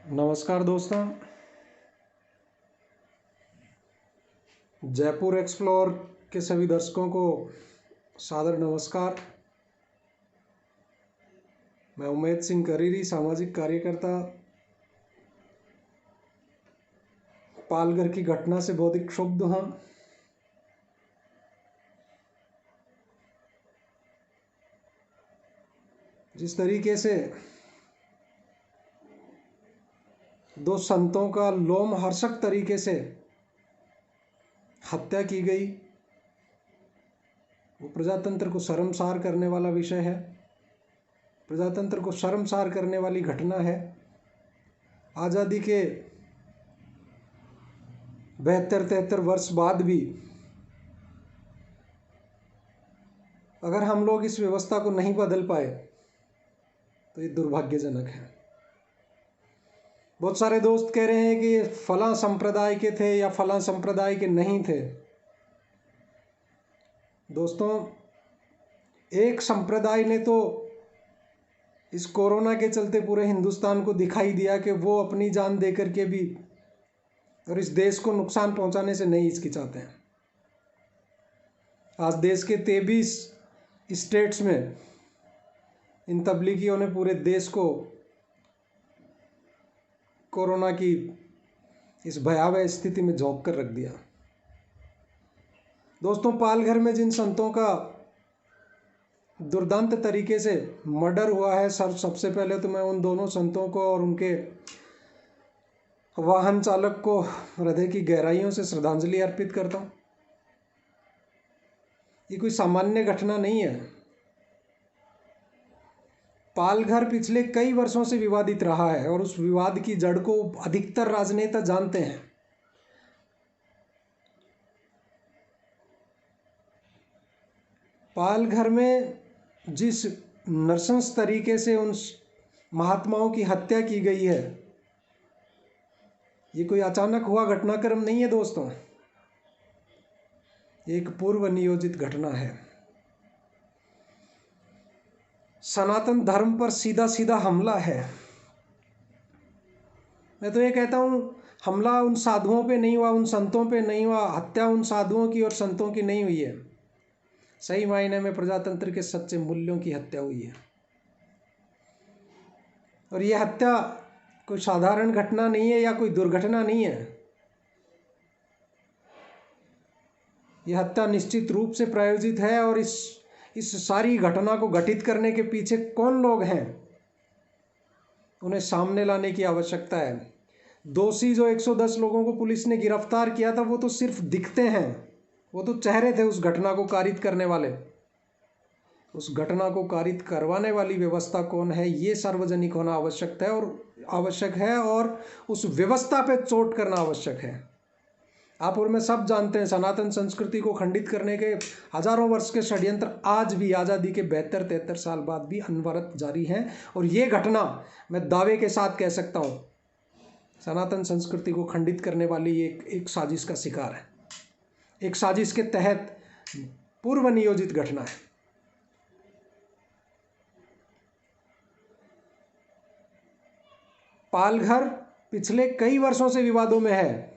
नमस्कार दोस्तों। जयपुर एक्सप्लोर के सभी दर्शकों को सादर नमस्कार। मैं उमेद सिंह करीरी, सामाजिक कार्यकर्ता। पालघर की घटना से बहुत ही क्षुब्ध हूँ। जिस तरीके से दो संतों का लोमहर्षक तरीके से हत्या की गई, वो प्रजातंत्र को शर्मसार करने वाला विषय है। प्रजातंत्र को शर्मसार करने वाली घटना है। आज़ादी के 72-73 वर्ष बाद भी अगर हम लोग इस व्यवस्था को नहीं बदल पाए तो ये दुर्भाग्यजनक है। बहुत सारे दोस्त कह रहे हैं कि फलां संप्रदाय के थे या फलां संप्रदाय के नहीं थे। दोस्तों, एक संप्रदाय ने तो इस कोरोना के चलते पूरे हिंदुस्तान को दिखाई दिया कि वो अपनी जान दे करके भी और इस देश को नुकसान पहुंचाने से नहीं हिचकिचाते हैं। आज देश के 23 स्टेट्स में इन तबलीगियों ने पूरे देश को कोरोना की इस भयावह स्थिति में झोंक कर रख दिया। दोस्तों, पालघर में जिन संतों का दुर्दांत तरीके से मर्डर हुआ है, सबसे पहले तो मैं उन दोनों संतों को और उनके वाहन चालक को हृदय की गहराइयों से श्रद्धांजलि अर्पित करता हूँ। ये कोई सामान्य घटना नहीं है। पालघर पिछले कई वर्षों से विवादित रहा है और उस विवाद की जड़ को अधिकतर राजनेता जानते हैं। पालघर में जिस नृशंस तरीके से उन महात्माओं की हत्या की गई है, ये कोई अचानक हुआ घटनाक्रम नहीं है दोस्तों। ये एक पूर्व नियोजित घटना है। सनातन धर्म पर सीधा सीधा हमला है। मैं तो ये कहता हूँ, हमला उन साधुओं पे नहीं हुआ, उन संतों पे नहीं हुआ। हत्या उन साधुओं की और संतों की नहीं हुई है। सही मायने में प्रजातंत्र के सच्चे मूल्यों की हत्या हुई है। और यह हत्या कोई साधारण घटना नहीं है या कोई दुर्घटना नहीं है। यह हत्या निश्चित रूप से प्रायोजित है और इस सारी घटना को घटित करने के पीछे कौन लोग हैं, उन्हें सामने लाने की आवश्यकता है। दोषी जो 110 लोगों को पुलिस ने गिरफ्तार किया था, वो तो सिर्फ दिखते हैं, वो तो चेहरे थे उस घटना को कारित करने वाले। उस घटना को कारित करवाने वाली व्यवस्था कौन है, ये सार्वजनिक होना आवश्यक है और उस व्यवस्था पे चोट करना आवश्यक है। आप और मैं सब जानते हैं, सनातन संस्कृति को खंडित करने के हजारों वर्ष के षड्यंत्र आज भी आज़ादी के 72-73 साल बाद भी अनवरत जारी हैं। और ये घटना मैं दावे के साथ कह सकता हूँ, सनातन संस्कृति को खंडित करने वाली एक साजिश का शिकार है। एक साजिश के तहत पूर्व नियोजित घटना है। पालघर पिछले कई वर्षों से विवादों में है।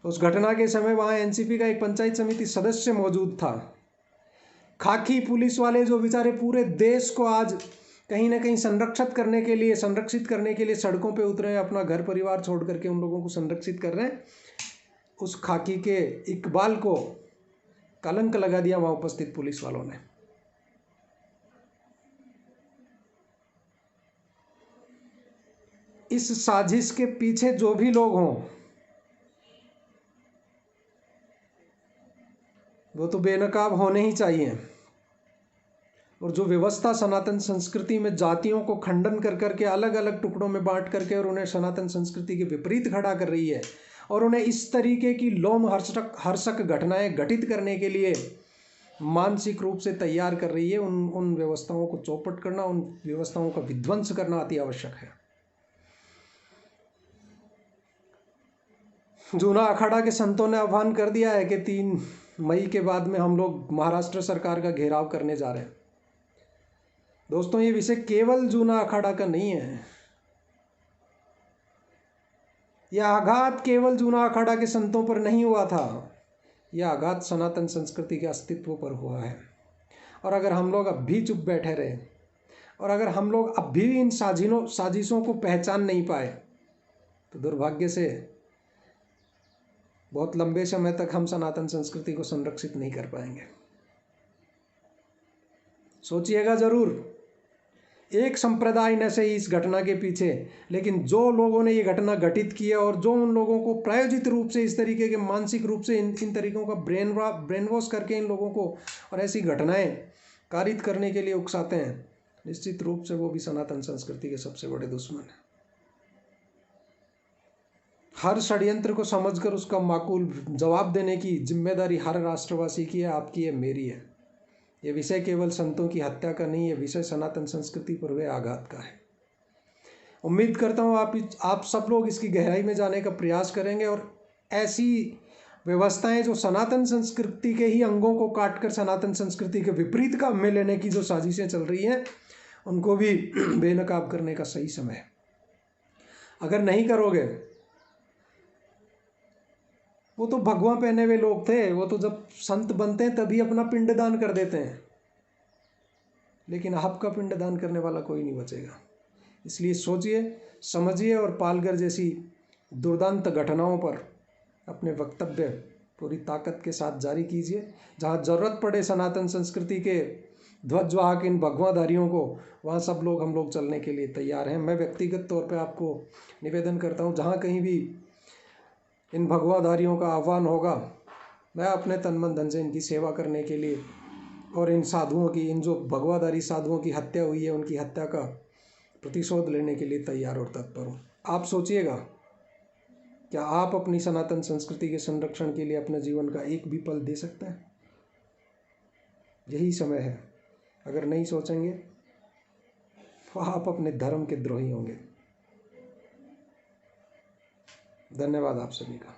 उस घटना के समय वहां एनसीपी का एक पंचायत समिति सदस्य मौजूद था। खाकी पुलिस वाले जो बेचारे पूरे देश को आज कहीं ना कहीं संरक्षित करने के लिए सड़कों पे उतरे हैं, अपना घर परिवार छोड़ करके उन लोगों को संरक्षित कर रहे हैं। उस खाकी के इकबाल को कलंक लगा दिया वहां उपस्थित पुलिस वालों ने। इस साजिश के पीछे जो भी लोग हों, वो तो बेनकाब होने ही चाहिए। और जो व्यवस्था सनातन संस्कृति में जातियों को खंडन कर करके अलग अलग टुकड़ों में बांट करके और उन्हें सनातन संस्कृति के विपरीत खड़ा कर रही है और उन्हें इस तरीके की लोमहर्षक घटनाएं घटित करने के लिए मानसिक रूप से तैयार कर रही है, उन व्यवस्थाओं को चौपट करना, उन व्यवस्थाओं का विध्वंस करना अति आवश्यक है। जूना अखाड़ा के संतों ने आह्वान कर दिया है कि 3 मई के बाद में हम लोग महाराष्ट्र सरकार का घेराव करने जा रहे हैं। दोस्तों, ये विषय केवल जूना अखाड़ा का नहीं है। यह आघात केवल जूना अखाड़ा के संतों पर नहीं हुआ था, यह आघात सनातन संस्कृति के अस्तित्व पर हुआ है। और अगर हम लोग अब भी चुप बैठे रहे, और अगर हम लोग अब भी इन साजिशों को पहचान नहीं पाए, तो दुर्भाग्य से बहुत लंबे समय तक हम सनातन संस्कृति को संरक्षित नहीं कर पाएंगे। सोचिएगा जरूर, एक संप्रदाय न सही इस घटना के पीछे, लेकिन जो लोगों ने ये घटना घटित की है और जो उन लोगों को प्रायोजित रूप से इस तरीके के मानसिक रूप से इन तरीकों का ब्रेन वॉश करके इन लोगों को और ऐसी घटनाएं कारित करने के लिए उकसाते हैं, निश्चित रूप से वो भी सनातन संस्कृति के सबसे बड़े दुश्मन हैं। हर षड्यंत्र को समझकर उसका माकूल जवाब देने की जिम्मेदारी हर राष्ट्रवासी की है, आपकी है, मेरी है। ये विषय केवल संतों की हत्या का नहीं है, विषय सनातन संस्कृति पर हुए आघात का है। उम्मीद करता हूँ आप सब लोग इसकी गहराई में जाने का प्रयास करेंगे और ऐसी व्यवस्थाएं जो सनातन संस्कृति के ही अंगों को काटकर सनातन संस्कृति के विपरीत काम में लेने की जो साजिशें चल रही हैं, उनको भी बेनकाब करने का सही समय है। अगर नहीं करोगे, वो तो भगवा पहने हुए लोग थे, वो तो जब संत बनते हैं तभी अपना पिंडदान कर देते हैं, लेकिन आपका पिंडदान करने वाला कोई नहीं बचेगा। इसलिए सोचिए, समझिए और पालघर जैसी दुर्दांत घटनाओं पर अपने वक्तव्य पूरी ताकत के साथ जारी कीजिए। जहाँ ज़रूरत पड़े सनातन संस्कृति के ध्वजवाहक इन भगवाधारियों को, वहाँ सब लोग हम लोग चलने के लिए तैयार हैं। मैं व्यक्तिगत तौर पे आपको निवेदन करता हूँ, जहाँ कहीं भी इन भगवाधारियों का आह्वान होगा, मैं अपने तन मन धन से इनकी सेवा करने के लिए और इन साधुओं की, इन जो भगवाधारी साधुओं की हत्या हुई है, उनकी हत्या का प्रतिशोध लेने के लिए तैयार और तत्पर हूँ। आप सोचिएगा, क्या आप अपनी सनातन संस्कृति के संरक्षण के लिए अपने जीवन का एक भी पल दे सकते हैं? यही समय है। अगर नहीं सोचेंगे तो आप अपने धर्म के द्रोही होंगे। धन्यवाद आप सभी का।